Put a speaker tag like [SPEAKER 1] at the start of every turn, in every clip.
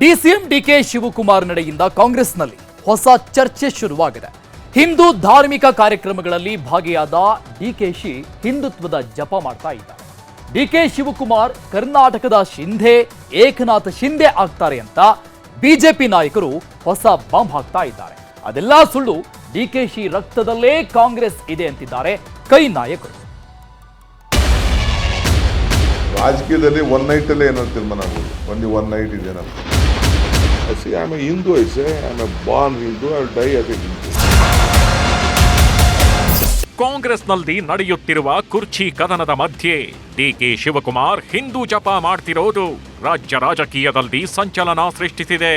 [SPEAKER 1] DCM DK Shivakumar ನಡೆಯಿಂದ ಕಾಂಗ್ರೆಸ್ನಲ್ಲಿ ಹೊಸ ಚರ್ಚೆ ಶುರುವಾಗಿದೆ. ಹಿಂದೂ ಧಾರ್ಮಿಕ ಕಾರ್ಯಕ್ರಮಗಳಲ್ಲಿ ಭಾಗಿಯಾದ ಡಿಕೆಶಿ ಹಿಂದುತ್ವದ ಜಪ ಮಾಡ್ತಾ ಇದ್ದಾರೆ. ಡಿಕೆ ಶಿವಕುಮಾರ್ ಕರ್ನಾಟಕದ ಶಿಂಧೆ ಏಕನಾಥ ಶಿಂಧೆ ಆಗ್ತಾರೆ ಅಂತ ಬಿಜೆಪಿ ನಾಯಕರು ಹೊಸ ಬಾಂಬ್ ಹಾಕ್ತಾ ಇದ್ದಾರೆ. ಅದೆಲ್ಲ ಸುಳ್ಳು, ಡಿಕೆಶಿ ರಕ್ತದಲ್ಲೇ ಕಾಂಗ್ರೆಸ್ ಇದೆ ಅಂತಿದ್ದಾರೆ ಕೈ ನಾಯಕರು.
[SPEAKER 2] ರಾಜಕೀಯದಲ್ಲಿ ಒನ್ ನೈಟ್ ಅಲ್ಲೇ ಏನೋ ತೀರ್ಮಾನ ಆಗ್ಬೋದು. ಒಂದು ಒನ್ ನೈಟ್ ಇದೆ ನಮ್ಗೆ. I am A Hindu, I am A Born Hindu, I will die as A Hindu.
[SPEAKER 3] ಕಾಂಗ್ರೆಸ್ನಲ್ಲಿ ನಡೆಯುತ್ತಿರುವ ಕುರ್ಚಿ ಕದನದ ಮಧ್ಯೆ ಡಿಕೆ ಶಿವಕುಮಾರ್ ಹಿಂದೂ ಜಪ ಮಾಡ್ತಿರೋದು ರಾಜ್ಯ ರಾಜಕೀಯದಲ್ಲಿ ಸಂಚಲನ ಸೃಷ್ಟಿಸಿದೆ.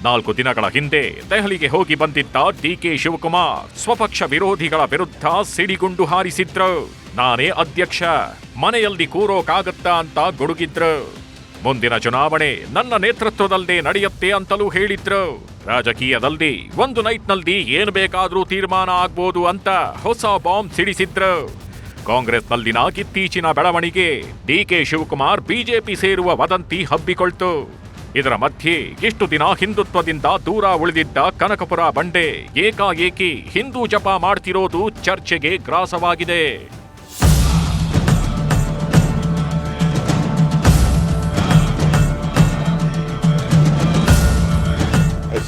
[SPEAKER 3] 4 ದಿನಗಳ ಹಿಂದೆ ದೆಹಲಿಗೆ ಹೋಗಿ ಬಂದಿದ್ದ ಡಿಕೆ ಶಿವಕುಮಾರ್ ಸ್ವಪಕ್ಷ ವಿರೋಧಿಗಳ ವಿರುದ್ಧ ಸಿಡಿಗುಂಡು ಹಾರಿಸಿದ್ರು. ನಾನೇ ಅಧ್ಯಕ್ಷ, ಮನೆಯಲ್ಲಿ ಕೂರೋಕಾಗತ್ತಾ ಅಂತ ಗುಡುಗಿದ್ರು. ಮುಂದಿನ ಚುನಾವಣೆ ನನ್ನ ನೇತೃತ್ವದಲ್ಲೇ ನಡೆಯುತ್ತೆ ಅಂತಲೂ ಹೇಳಿದ್ರು. ರಾಜಕೀಯದಲ್ಲಿ ಒಂದು ನೈಟ್ನಲ್ಲಿ ಏನು ಬೇಕಾದ್ರೂ ತೀರ್ಮಾನ ಆಗ್ಬೋದು ಅಂತ ಹೊಸ ಬಾಂಬ್ ಸಿಡಿಸಿದ್ರು. ಕಾಂಗ್ರೆಸ್ನಲ್ಲಿನ ಇತ್ತೀಚಿನ ಬೆಳವಣಿಗೆ ಡಿಕೆ ಶಿವಕುಮಾರ್ ಬಿಜೆಪಿ ಸೇರುವ ವದಂತಿ ಹಬ್ಬಿಕೊಳ್ತು. ಇದರ ಮಧ್ಯೆ ಇಷ್ಟು ದಿನ ಹಿಂದುತ್ವದಿಂದ ದೂರ ಉಳಿದಿದ್ದ ಕನಕಪುರ ಬಂಡೆ ಏಕಾಏಕಿ ಹಿಂದೂ ಜಪ ಮಾಡ್ತಿರೋದು ಚರ್ಚೆಗೆ ಗ್ರಾಸವಾಗಿದೆ.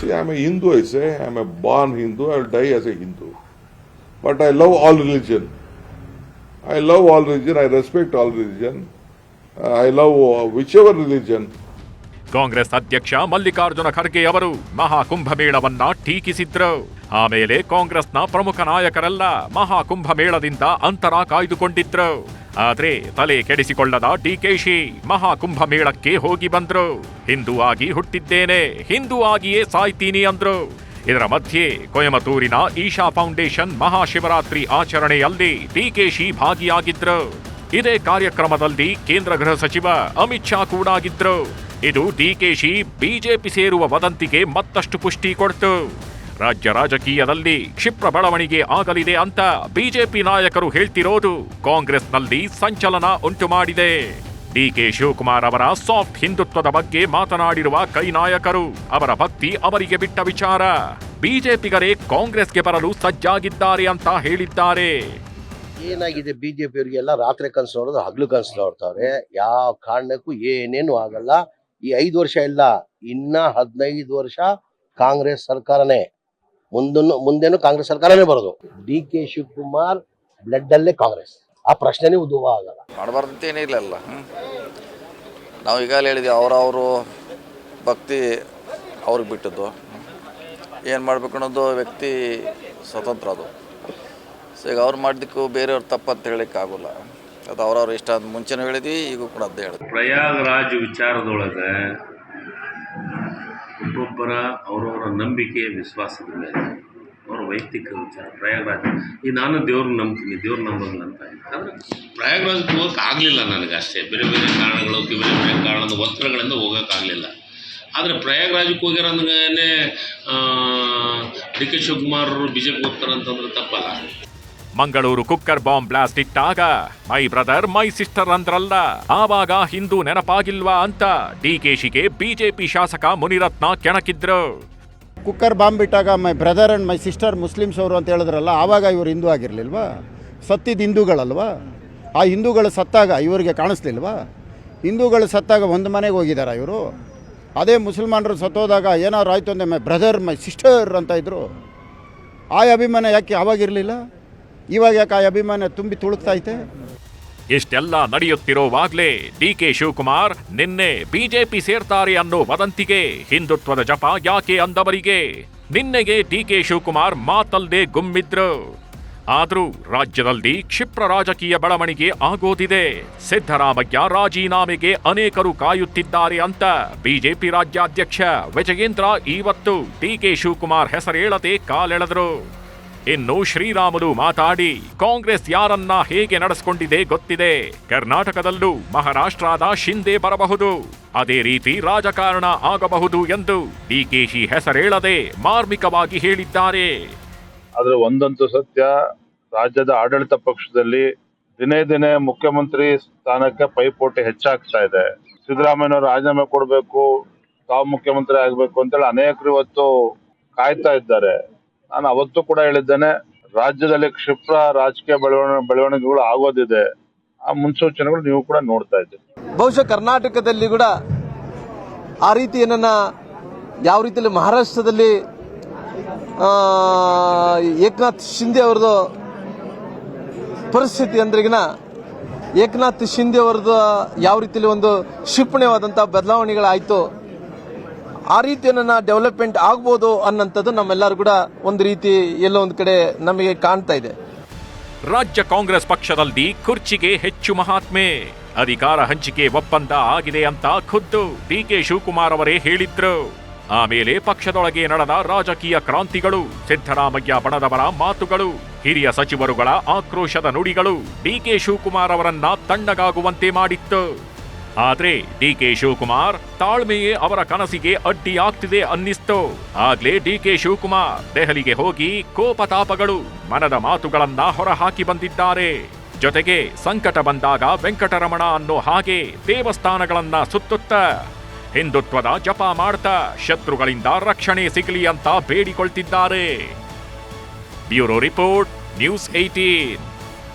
[SPEAKER 2] I am a Hindu, I am a born Hindu, I will die as a Hindu. But I love all religion. I love all religion, I respect all religion. I love whichever religion.
[SPEAKER 3] Congress ಅಧ್ಯಕ್ಷ ಮಲ್ಲಿಕಾರ್ಜುನ ಖರ್ಗೆ ಅವರು ಮಹಾಕುಂಭಮೇಳವನ್ನ ಟೀಕಿಸಿದ್ರು. ಆಮೇಲೆ ಕಾಂಗ್ರೆಸ್ನ ಪ್ರಮುಖ ನಾಯಕರೆಲ್ಲ ಮಹಾಕುಂಭಮೇಳದಿಂದ ಅಂತರ ಕಾಯ್ದುಕೊಂಡಿದ್ರು. ಆದ್ರೆ ತಲೆ ಕೆಡಿಸಿಕೊಳ್ಳದ ಡಿಕೆಶಿ ಮಹಾಕುಂಭಮೇಳಕ್ಕೆ ಹೋಗಿ ಬಂದ್ರು. ಹಿಂದೂ ಆಗಿ ಹುಟ್ಟಿದ್ದೇನೆ, ಹಿಂದೂ ಆಗಿಯೇ ಸಾಯ್ತೀನಿ ಅಂದ್ರು. ಇದರ ಮಧ್ಯೆ ಕೊಯಮತ್ತೂರಿನ ಈಶಾ ಫೌಂಡೇಶನ್ ಮಹಾಶಿವರಾತ್ರಿ ಆಚರಣೆಯಲ್ಲಿ ಡಿಕೆಶಿ ಭಾಗಿಯಾಗಿದ್ರು. ಇದೇ ಕಾರ್ಯಕ್ರಮದಲ್ಲಿ ಕೇಂದ್ರ ಗೃಹ ಸಚಿವ ಅಮಿತ್ ಶಾ ಕೂಡ ಆಗಿದ್ರು. ಇದು ಡಿಕೆಶಿ ಬಿಜೆಪಿ ಸೇರುವ ವದಂತಿಗೆ ಮತ್ತಷ್ಟು ಪುಷ್ಟಿ ಕೊಡ್ತು. ರಾಜ್ಯ ರಾಜಕೀಯದಲ್ಲಿ ಕ್ಷಿಪ್ರ ಬೆಳವಣಿಗೆ ಆಗಲಿದೆ ಅಂತ ಬಿಜೆಪಿ ನಾಯಕರು ಹೇಳ್ತಿರೋದು ಕಾಂಗ್ರೆಸ್ನಲ್ಲಿ ಸಂಚಲನ ಉಂಟು ಮಾಡಿದೆ. ಡಿಕೆ ಶಿವಕುಮಾರ್ ಅವರ ಸಾಫ್ಟ್ ಹಿಂದುತ್ವದ ಬಗ್ಗೆ ಮಾತನಾಡಿರುವ ಕೈ ನಾಯಕರು ಅವರ ಭಕ್ತಿ ಅವರಿಗೆ ಬಿಟ್ಟ ವಿಚಾರ. ಬಿಜೆಪಿಗರೇ ಕಾಂಗ್ರೆಸ್ಗೆ ಬರಲು ಸಜ್ಜಾಗಿದ್ದಾರೆ ಅಂತ ಹೇಳಿದ್ದಾರೆ.
[SPEAKER 4] ಏನಾಗಿದೆ, ಬಿಜೆಪಿ ಅವರಿಗೆಲ್ಲ ರಾತ್ರಿ ಕನಸು ನೋಡೋದು ಹಗ್ಲು ಕನಸು ನೋಡ್ತಾವ್ರೆ. ಯಾವ ಕಾರಣಕ್ಕೂ ಏನೇನು ಆಗಲ್ಲ. ಈ 5 ವರ್ಷ ಇಲ್ಲ, ಇನ್ನ 15 ವರ್ಷ ಕಾಂಗ್ರೆಸ್ ಸರ್ಕಾರನೇ, ಮುಂದೇನು ಕಾಂಗ್ರೆಸ್ ಸರ್ಕಾರನೇ ಬರೋದು. ಡಿ ಕೆ ಶಿವಕುಮಾರ್ ಬ್ಲಡ್ ಅಲ್ಲೇ ಕಾಂಗ್ರೆಸ್, ಆ ಪ್ರಶ್ನೆನೇ ಉದ್ಭವ ಆಗಲ್ಲ.
[SPEAKER 5] ಮಾಡಬಾರ್ದಂತೇನೇ ಇಲ್ಲಲ್ಲ. ನಾವು ಈಗಾಗಲೇ ಹೇಳಿದ್ವಿ, ಅವರವರು ಭಕ್ತಿ ಅವ್ರಿಗೆ ಬಿಟ್ಟದ್ದು. ಏನು ಮಾಡ್ಬೇಕು ಅನ್ನೋದು ವ್ಯಕ್ತಿ ಸ್ವತಂತ್ರ. ಅದು ಸೊ ಈಗ ಅವ್ರು ಮಾಡಿದ್ದಕ್ಕೂ ಬೇರೆಯವ್ರು ತಪ್ಪಂತ ಹೇಳಲಿಕ್ಕಾಗೋಲ್ಲ. ಅದು ಅವ್ರವ್ರ ಇಷ್ಟ ಅಂತ ಮುಂಚೆನೂ ಹೇಳಿದ್ವಿ, ಈಗೂ ಕೂಡ ಅದೇ ಹೇಳಿದ್ವಿ.
[SPEAKER 6] ಪ್ರಯಾಗರಾಜ್ ವಿಚಾರದೊಳಗೆ ಒಬ್ಬೊಬ್ಬರ ಅವರವರ ನಂಬಿಕೆ ವಿಶ್ವಾಸದ ಮೇಲೆ ಅವರ ವೈಯಕ್ತಿಕ ವಿಚಾರ. ಪ್ರಯಾಗರಾಜ್ ನಾನು ದೇವ್ರನ್ನ ನಂಬ್ತೀನಿ, ದೇವ್ರ ನಂಬಲ್ಲ ಅಂತ. ಆದರೆ ಪ್ರಯಾಗರಾಜ್ಗೆ ಹೋಗೋಕೆ ಆಗಲಿಲ್ಲ ನನಗೆ ಅಷ್ಟೇ. ಬೇರೆ ಬೇರೆ ಕಾರಣಗಳು, ಬೇರೆ ಬೇರೆ ಕಾರಣದ ಒತ್ತಡಗಳಿಂದ ಹೋಗೋಕ್ಕಾಗಲಿಲ್ಲ. ಆದರೆ ಪ್ರಯಾಗರಾಜಕ್ಕೆ ಹೋಗ್ಯಾರ ಅಂದ್ರೇ D K Shivakumar B J P ಹೋಗ್ತಾರಂತಂದ್ರೆ ತಪ್ಪಲ್ಲ.
[SPEAKER 3] ಮಂಗಳೂರು ಕುಕ್ಕರ್ ಬಾಂಬ್ ಬ್ಲಾಸ್ಟ್ ಇಟ್ಟಾಗ ಮೈ ಬ್ರದರ್ ಮೈ ಸಿಸ್ಟರ್ ಅಂದ್ರಲ್ಲ, ಆವಾಗ ಹಿಂದೂ ನೆನಪಾಗಿಲ್ವಾ ಅಂತ ಡಿಕೆಶಿಗೆ ಬಿಜೆಪಿ ಶಾಸಕ ಮುನಿರತ್ನ ಕೆಣಕಿದ್ರು.
[SPEAKER 7] ಕುಕ್ಕರ್ ಬಾಂಬ್ ಇಟ್ಟಾಗ my brother and my sister Muslims ಅವರು ಅಂತ ಹೇಳಿದ್ರಲ್ಲ, ಆವಾಗ ಇವರು ಹಿಂದೂ ಆಗಿರಲಿಲ್ವಾ? ಸತ್ತಿದ್ದು ಹಿಂದೂಗಳಲ್ವಾ? ಆ ಹಿಂದೂಗಳು ಸತ್ತಾಗ ಇವರಿಗೆ ಕಾಣಿಸ್ಲಿಲ್ವಾ? ಹಿಂದೂಗಳು ಸತ್ತಾಗ ಒಂದು ಮನೆಗೆ ಹೋಗಿದಾರ ಇವರು? ಅದೇ ಮುಸಲ್ಮಾನರು ಸತ್ತೋದಾಗ ಏನಾದ್ರು ಆಯಿತು ಅಂದರೆ ಮೈ ಬ್ರದರ್ ಮೈ ಸಿಸ್ಟರ್ ಅಂತ ಇದ್ರು. ಆ ಅಭಿಮಾನ ಯಾಕೆ ಆವಾಗಿರಲಿಲ್ಲ? ಇವಾಗ ಯಾಕೆ ಆ ಅಭಿಮಾನ ತುಂಬಿ ತುಳುಕ್ತೈತೆ?
[SPEAKER 3] ಇಷ್ಟೆಲ್ಲ ನಡೆಯುತ್ತಿರೋವಾಗ್ಲೇ ಡಿಕೆ ಶಿವಕುಮಾರ್ ನಿನ್ನೆ ಬಿಜೆಪಿ ಸೇರ್ತಾರೆ ಅನ್ನೋ ವದಂತಿಗೆ ಹಿಂದುತ್ವದ ಜಪ ಯಾಕೆ ಅಂದವರಿಗೆ ನಿನ್ನೆಗೆ ಡಿಕೆ ಶಿವಕುಮಾರ್ ಮಾತಲ್ಲದೆ ಗುಮ್ಮಿದ್ರು. ಆದ್ರೂ ರಾಜ್ಯದಲ್ಲಿ ಕ್ಷಿಪ್ರ ರಾಜಕೀಯ ಬೆಳವಣಿಗೆ ಆಗೋದಿದೆ. ಸಿದ್ದರಾಮಯ್ಯ ರಾಜೀನಾಮೆಗೆ ಅನೇಕರು ಕಾಯುತ್ತಿದ್ದಾರೆ ಅಂತ ಬಿಜೆಪಿ ರಾಜ್ಯಾಧ್ಯಕ್ಷ ವಿಜಯೇಂದ್ರ ಇವತ್ತು ಡಿಕೆ ಶಿವಕುಮಾರ್ ಹೆಸರೇಳದೆ ಕಾಲೆಳೆದ್ರು. ಇನ್ನು ಶ್ರೀರಾಮುಲು ಮಾತಾಡಿ ಕಾಂಗ್ರೆಸ್ ಯಾರನ್ನ ಹೇಗೆ ನಡೆಸಿಕೊಂಡಿದೆ ಗೊತ್ತಿದೆ, ಕರ್ನಾಟಕದಲ್ಲೂ ಮಹಾರಾಷ್ಟ್ರದ ಶಿಂದೆ ಬರಬಹುದು, ಅದೇ ರೀತಿ ರಾಜಕಾರಣ ಆಗಬಹುದು ಎಂದು ಡಿಕೆಶಿ ಹೆಸರೇಳದೆ ಮಾರ್ಮಿಕವಾಗಿ ಹೇಳಿದ್ದಾರೆ.
[SPEAKER 8] ಆದ್ರೆ ಒಂದಂತೂ ಸತ್ಯ, ರಾಜ್ಯದ ಆಡಳಿತ ಪಕ್ಷದಲ್ಲಿ ದಿನೇ ದಿನೇ ಮುಖ್ಯಮಂತ್ರಿ ಸ್ಥಾನಕ್ಕೆ ಪೈಪೋಟಿ ಹೆಚ್ಚಾಗ್ತಾ ಇದೆ. ಸಿದ್ದರಾಮಯ್ಯನವರು ರಾಜೀನಾಮೆ ಕೊಡಬೇಕು, ತಾವು ಮುಖ್ಯಮಂತ್ರಿ ಆಗ್ಬೇಕು ಅಂತೇಳಿ ಅನೇಕರು ಇವತ್ತು ಕಾಯ್ತಾ ಇದ್ದಾರೆ. ನಾನು ಅವತ್ತು ಕೂಡ ಹೇಳಿದ್ದೇನೆ, ರಾಜ್ಯದಲ್ಲಿ ಕ್ಷಿಪ್ರ ರಾಜಕೀಯ ಬೆಳವಣಿಗೆಗಳು ಆಗೋದಿದೆ. ಆ ಮುನ್ಸೂಚನೆಗಳು ನೀವು ಕೂಡ ನೋಡ್ತಾ ಇದ್ದೀರಿ.
[SPEAKER 9] ಬಹುಶಃ ಕರ್ನಾಟಕದಲ್ಲಿ ಕೂಡ ಆ ರೀತಿ ಏನನ್ನ ಯಾವ ರೀತಿಯಲ್ಲಿ ಮಹಾರಾಷ್ಟ್ರದಲ್ಲಿ ಏಕನಾಥ್ ಶಿಂದೆ ಅವರದು ಪರಿಸ್ಥಿತಿ ಅಂದ್ರೆಗಿನ ಏಕನಾಥ್ ಶಿಂದೆ ಅವರದು ಯಾವ ರೀತಿಯಲ್ಲಿ ಒಂದು ಕ್ಷಿಪಣಿಯಾದಂಥ ಬದಲಾವಣೆಗಳಾಯಿತು, ಆ ರೀತಿಯನ್ನ ಡೆವಲಪ್ಮೆಂಟ್ ಆಗ್ಬೋದು ಅನ್ನೋಂಥದ್ದು ನಮ್ಮೆಲ್ಲರೂ ಕೂಡ ಒಂದು ರೀತಿ ಎಲ್ಲೋ ಒಂದು ಕಡೆ ನಮಗೆ ಕಾಣ್ತಾ ಇದೆ.
[SPEAKER 3] ರಾಜ್ಯ ಕಾಂಗ್ರೆಸ್ ಪಕ್ಷದಲ್ಲಿ ಕುರ್ಚಿಗೆ ಹೆಚ್ಚು ಮಹಾತ್ಮೆ, ಅಧಿಕಾರ ಹಂಚಿಕೆ ಒಪ್ಪಂದ ಆಗಿದೆ ಅಂತ ಖುದ್ದು ಡಿಕೆ ಶಿವಕುಮಾರ್ ಅವರೇ ಹೇಳಿದ್ರು. ಆಮೇಲೆ ಪಕ್ಷದೊಳಗೆ ನಡೆದ ರಾಜಕೀಯ ಕ್ರಾಂತಿಗಳು, ಸಿದ್ದರಾಮಯ್ಯ ಬಣದವರ ಮಾತುಗಳು, ಹಿರಿಯ ಸಚಿವರುಗಳ ಆಕ್ರೋಶದ ನುಡಿಗಳು ಡಿಕೆ ಶಿವಕುಮಾರ್ ಅವರನ್ನ ತಣ್ಣಗಾಗುವಂತೆ ಮಾಡಿತ್ತು. ಆದ್ರೆ ಡಿಕೆ ಶಿವಕುಮಾರ್ ತಾಳ್ಮೆಯೇ ಅವರ ಕನಸಿಗೆ ಅಡ್ಡಿಯಾಗ್ತಿದೆ ಅನ್ನಿಸ್ತು. ಆಗ್ಲೇ ಡಿಕೆ ಶಿವಕುಮಾರ್ ದೆಹಲಿಗೆ ಹೋಗಿ ಕೋಪತಾಪಗಳು, ಮನದ ಮಾತುಗಳನ್ನ ಹೊರಹಾಕಿ ಬಂದಿದ್ದಾರೆ. ಜೊತೆಗೆ ಸಂಕಟ ಬಂದಾಗ ವೆಂಕಟರಮಣ ಅನ್ನೋ ಹಾಗೆ ದೇವಸ್ಥಾನಗಳನ್ನ ಸುತ್ತುತ್ತ ಹಿಂದುತ್ವದ ಜಪ ಮಾಡ್ತಾ ಶತ್ರುಗಳಿಂದ ರಕ್ಷಣೆ ಸಿಗಲಿ ಅಂತ ಬೇಡಿಕೊಳ್ತಿದ್ದಾರೆ. Bureau report, news 18.